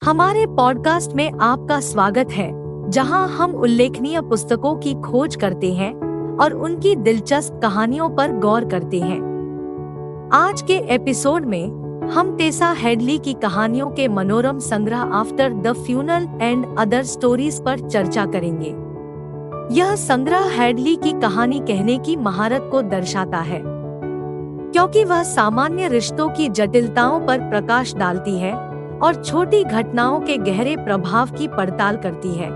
हमारे पॉडकास्ट में आपका स्वागत है, जहां हम उल्लेखनीय पुस्तकों की खोज करते हैं और उनकी दिलचस्प कहानियों पर गौर करते हैं। आज के एपिसोड में हम टेसा हेडली की कहानियों के मनोरम संग्रह after the funeral and other stories पर चर्चा करेंगे। यह संग्रह हेडली की कहानी कहने की महारत को दर्शाता है, क्योंकि वह सामान्य रिश्तों की जटिलताओं पर प्रकाश डालती है और छोटी घटनाओं के गहरे प्रभाव की पड़ताल करती है।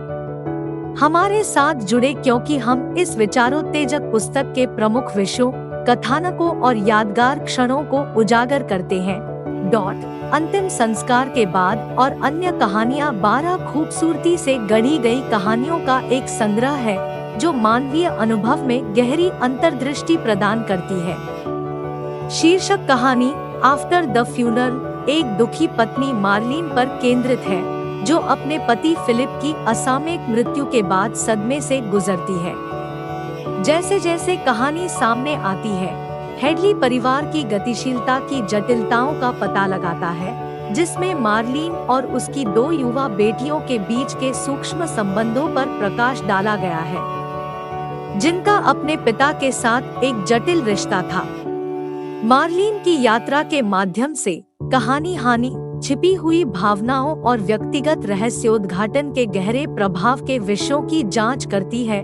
हमारे साथ जुड़े क्योंकि हम इस विचारोत्तेजक पुस्तक के प्रमुख विषयों, कथानकों और यादगार क्षणों को उजागर करते हैं। अंतिम संस्कार के बाद और अन्य कहानियां 12 खूबसूरती से गढ़ी गई कहानियों का एक संग्रह है जो मानवीय अनुभव में गहरी अंतर्दृष्टि प्रदान करती है। शीर्षक कहानी आफ्टर द फ्यूनरल एक दुखी पत्नी मार्लिन पर केंद्रित है, जो अपने पति फिलिप की असामयिक मृत्यु के बाद सदमे से गुजरती है। जैसे जैसे कहानी सामने आती है, हेडली परिवार की गतिशीलता की जटिलताओं का पता लगाता है, जिसमें मार्लिन और उसकी 2 युवा बेटियों के बीच के सूक्ष्म संबंधों पर प्रकाश डाला गया है, जिनका अपने पिता के साथ एक जटिल रिश्ता था। मार्लिन की यात्रा के माध्यम से कहानी हानि, छिपी हुई भावनाओं और व्यक्तिगत रहस्योद्घाटन के गहरे प्रभाव के विषयों की जांच करती है।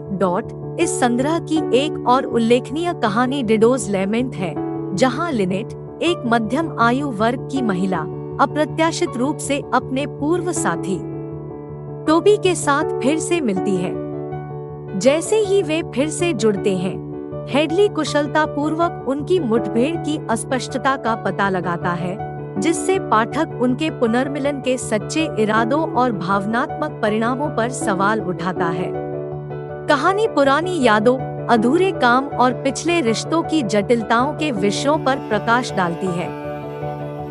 इस संग्रह की एक और उल्लेखनीय कहानी डिडोज लेमेंट है, जहां लिनेट, एक मध्यम आयु वर्ग की महिला, अप्रत्याशित रूप से अपने पूर्व साथी टोबी के साथ फिर से मिलती है। जैसे ही वे फिर से जुड़ते हैं, हेडली कुशलतापूर्वक उनकी मुठभेड़ की अस्पष्टता का पता लगाता है, जिससे पाठक उनके पुनर्मिलन के सच्चे इरादों और भावनात्मक परिणामों पर सवाल उठाता है। कहानी पुरानी यादों, अधूरे काम और पिछले रिश्तों की जटिलताओं के विषयों पर प्रकाश डालती है।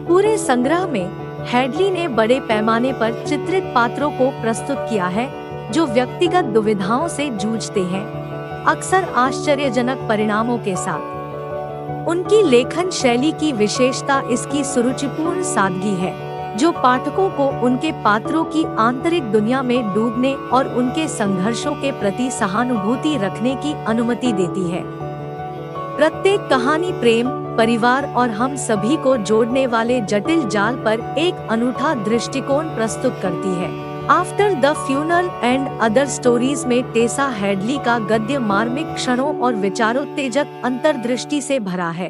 पूरे संग्रह में हेडली ने बड़े पैमाने पर चित्रित पात्रों को प्रस्तुत किया है, जो व्यक्तिगत दुविधाओं से जूझते हैं, अक्सर आश्चर्यजनक परिणामों के साथ। उनकी लेखन शैली की विशेषता इसकी सुरुचिपूर्ण सादगी है, जो पाठकों को उनके पात्रों की आंतरिक दुनिया में डूबने और उनके संघर्षों के प्रति सहानुभूति रखने की अनुमति देती है। प्रत्येक कहानी प्रेम, परिवार और हम सभी को जोड़ने वाले जटिल जाल पर एक अनूठा दृष्टिकोण प्रस्तुत करती है। After the funeral and other stories में टेसा हेडली का गद्य मार्मिक क्षणों और विचारोत्तेजक अंतर्दृष्टि से भरा है।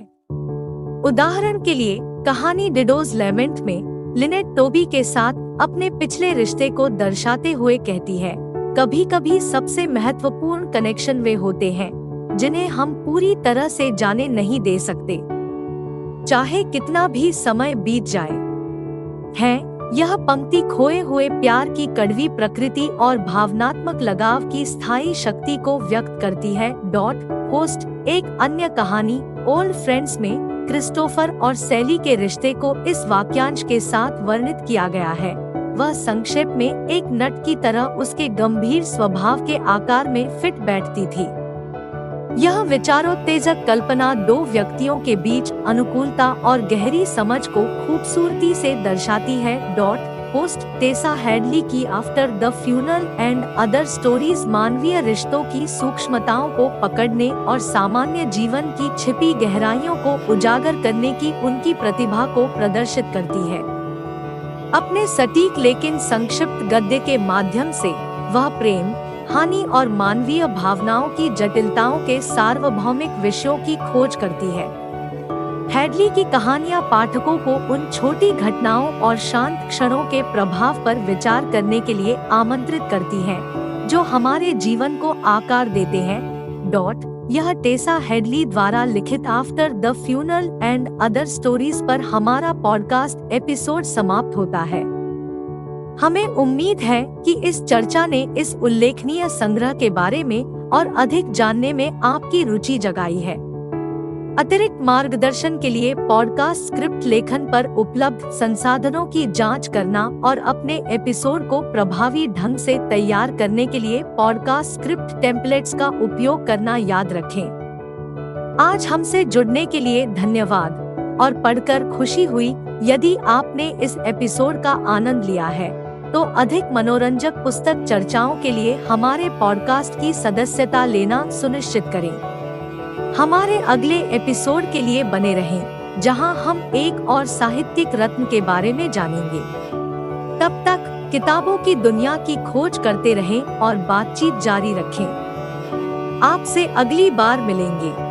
उदाहरण के लिए, कहानी डिडोज लेमेंट में लिनेट टोबी के साथ अपने पिछले रिश्ते को दर्शाते हुए कहती है, कभी-कभी सबसे महत्वपूर्ण कनेक्शन वे होते हैं जिन्हें हम पूरी तरह से जाने नहीं दे सकते, चाहे कितना भी समय बीत जाए। यह पंक्ति खोए हुए प्यार की कड़वी प्रकृति और भावनात्मक लगाव की स्थायी शक्ति को व्यक्त करती है। होस्ट एक अन्य कहानी ओल्ड फ्रेंड्स में क्रिस्टोफर और सैली के रिश्ते को इस वाक्यांश के साथ वर्णित किया गया है, वह संक्षेप में एक नट की तरह उसके गंभीर स्वभाव के आकार में फिट बैठती थी। यह विचारोत्तेजक कल्पना 2 व्यक्तियों के बीच अनुकूलता और गहरी समझ को खूबसूरती से दर्शाती है। होस्ट टेसा हेडली की after the funeral and other stories मानवीय रिश्तों की सूक्ष्मताओं को पकड़ने और सामान्य जीवन की छिपी गहराइयों को उजागर करने की उनकी प्रतिभा को प्रदर्शित करती है। अपने सटीक लेकिन संक्षिप्त गद्य के माध्यम से वह प्रेम, हानि और मानवीय भावनाओं की जटिलताओं के सार्वभौमिक विषयों की खोज करती है। हेडली की कहानियां पाठकों को उन छोटी घटनाओं और शांत क्षणों के प्रभाव पर विचार करने के लिए आमंत्रित करती हैं, जो हमारे जीवन को आकार देते हैं। यह टेसा हेडली द्वारा लिखित after the funeral and other stories पर हमारा पॉडकास्ट एपिसोड समाप्त होता है। हमें उम्मीद है कि इस चर्चा ने इस उल्लेखनीय संग्रह के बारे में और अधिक जानने में आपकी रुचि जगाई है। अतिरिक्त मार्गदर्शन के लिए पॉडकास्ट स्क्रिप्ट लेखन पर उपलब्ध संसाधनों की जांच करना और अपने एपिसोड को प्रभावी ढंग से तैयार करने के लिए पॉडकास्ट स्क्रिप्ट टेम्पलेट्स का उपयोग करना याद रखें। आज हमसे जुड़ने के लिए धन्यवाद और पढ़कर खुशी हुई। यदि आपने इस एपिसोड का आनंद लिया है तो अधिक मनोरंजक पुस्तक चर्चाओं के लिए हमारे पॉडकास्ट की सदस्यता लेना सुनिश्चित करें। हमारे अगले एपिसोड के लिए बने रहें, जहां हम एक और साहित्यिक रत्न के बारे में जानेंगे। तब तक किताबों की दुनिया की खोज करते रहें और बातचीत जारी रखें। आपसे अगली बार मिलेंगे।